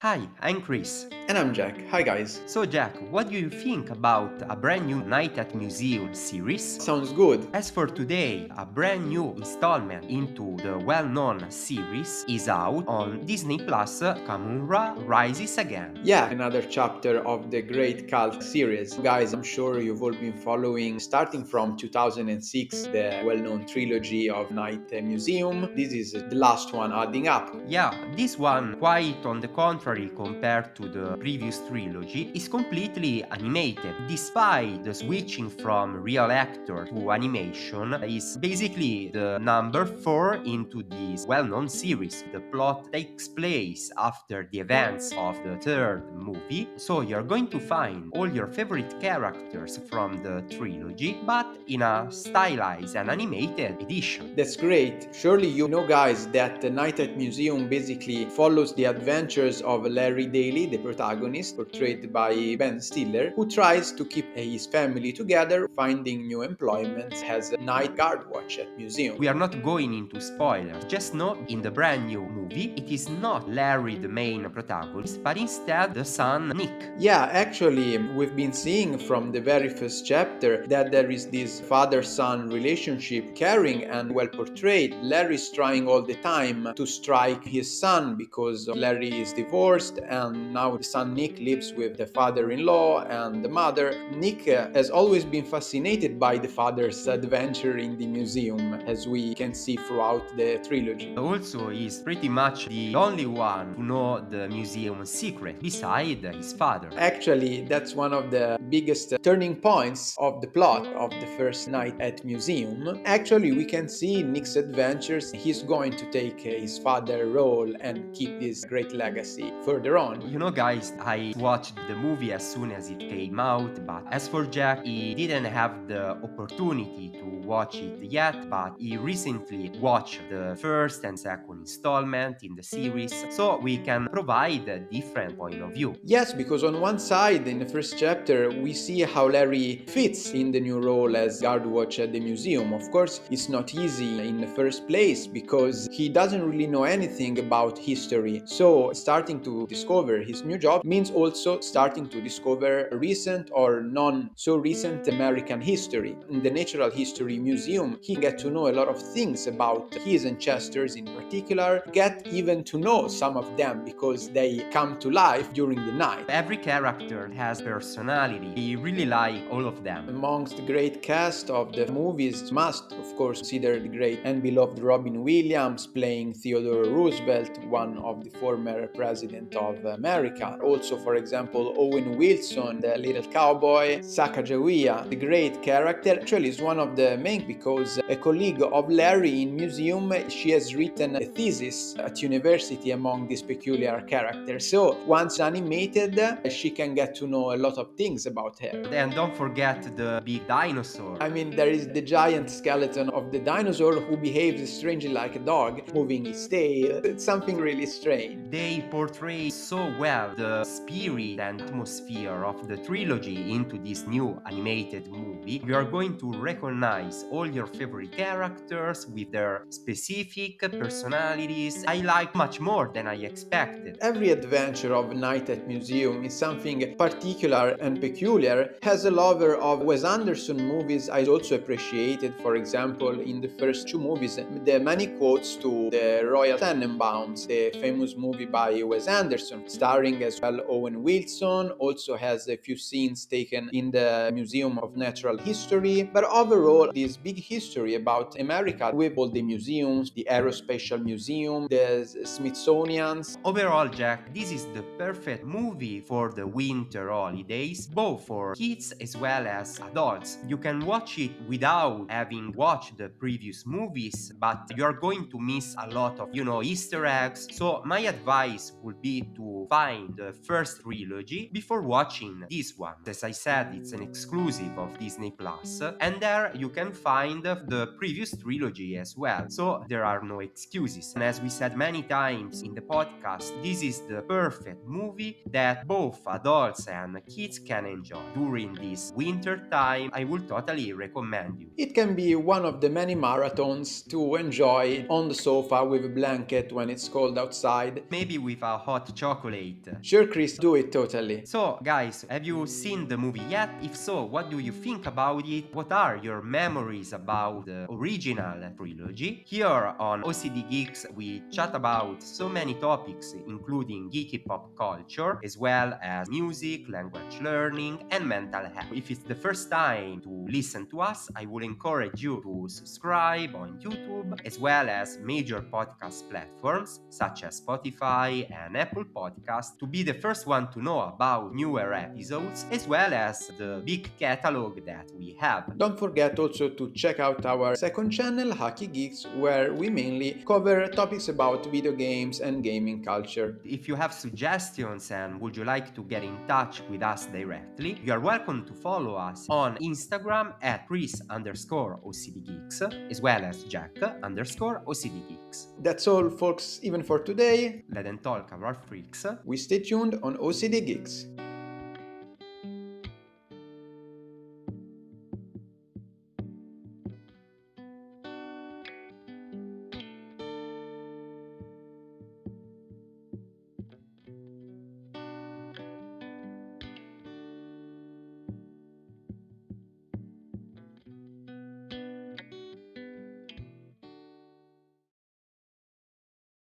Hi, I'm Chris. And I'm Jack. Hi guys. So, Jack, what do you think about a brand new Night at Museum series? Sounds good. As for today, a brand new installment into the well known series is out on Disney Plus. Kahmunrah Rises Again. Yeah, another chapter of the great cult series. Guys, I'm sure you've all been following, starting from 2006, the well known trilogy of Night Museum. This is the last one adding up. Yeah, this one, quite on the contrary compared to the previous trilogy, is completely animated. Despite the switching from real actor to animation, is basically the number 4 into this well-known series. The plot takes place after the events of the third movie, so you're going to find all your favorite characters from the trilogy, but in a stylized and animated edition. That's great. Surely you know, guys, that the Night at Museum basically follows the adventures of Larry Daly, the protagonist, portrayed by Ben Stiller, who tries to keep his family together, finding new employment as a night guard watch at museum. We are not going into spoilers, just know in the brand new movie, it is not Larry the main protagonist, but instead the son Nick. Yeah, actually, we've been seeing from the very first chapter that there is this father-son relationship, caring and well portrayed. Larry's trying all the time to strike his son because Larry is divorced, and now the son Nick lives with the father-in-law and the mother. Nick has always been fascinated by the father's adventure in the museum, as we can see throughout the trilogy. Also, he's pretty much the only one to know the museum's secret, beside his father. Actually, that's one of the biggest turning points of the plot of the first Night at Museum. Actually, we can see in Nick's adventures he's going to take his father role and keep this great legacy further on. You know, guys, I watched the movie as soon as it came out, but as for Jack, he didn't have the opportunity to watch it yet, but he recently watched the first and second installment in the series, so we can provide a different point of view. Yes, because on one side, in the first chapter, we see how Larry fits in the new role as guard watch at the museum. Of course, it's not easy in the first place because he doesn't really know anything about history. So, starting to discover his new job means also starting to discover recent or non so recent American history. In the Natural History Museum, he get to know a lot of things about his ancestors in particular, get even to know some of them because they come to life during the night. Every character has personality. I really like all of them. Amongst the great cast of the movies, must of course consider the great and beloved Robin Williams playing Theodore Roosevelt, one of the former president of America. Also, for example, Owen Wilson, the little cowboy, Sacagawea, the great character, actually is one of the main because a colleague of Larry in museum, she has written a thesis at university among these peculiar characters. So once animated, she can get to know a lot of things about her. And don't forget the big dinosaur. I mean, there is the giant skeleton of the dinosaur who behaves strangely like a dog, moving his tail. It's something really strange. They portray so well the spirit and atmosphere of the trilogy into this new animated movie. You are going to recognize all your favorite characters with their specific personalities. I like much more than I expected. Every adventure of Night at Museum is something particular and peculiar. As a lover of Wes Anderson movies, I also appreciated, for example, in the first two movies, the many quotes to the Royal Tenenbaums, the famous movie by Wes Anderson, starring as well Owen Wilson, also has a few scenes taken in the Museum of Natural History, but overall, this big history about America with all the museums, the Aerospatial Museum, the Smithsonian's. Overall, Jack, this is the perfect movie for the winter holidays, both for kids as well as adults. You can watch it without having watched the previous movies, but you're going to miss a lot of, Easter eggs. So my advice would be to find the first trilogy before watching this one. As I said, it's an exclusive of Disney Plus, and there you can find the previous trilogy as well. So there are no excuses. And as we said many times in the podcast, this is the perfect movie that both adults and kids can enjoy. During this winter time, I would totally recommend you. It can be one of the many marathons to enjoy on the sofa with a blanket when it's cold outside. Maybe with a hot chocolate. Sure, Chris, do it totally. So, guys, have you seen the movie yet? If so, what do you think about it? What are your memories about the original trilogy? Here on OCD Geeks, we chat about so many topics, including geeky pop culture, as well as music, language learning, and mental health. If it's the first time to listen to us, I would encourage you to subscribe on YouTube, as well as major podcast platforms such as Spotify and Apple Podcasts, to be the first one to know about newer episodes, as well as the big catalog that we have. Don't forget also to check out our second channel, AkiGeeks, where we mainly cover topics about video games and gaming culture. If you have suggestions and would you like to get in touch with us directly, you are welcome to follow us on Instagram at Chris_OCDGeeks, as well as Jack_OCDGeeks. That's all, folks, even for today. Let them talk about freaks. We stay tuned on OCD Geeks.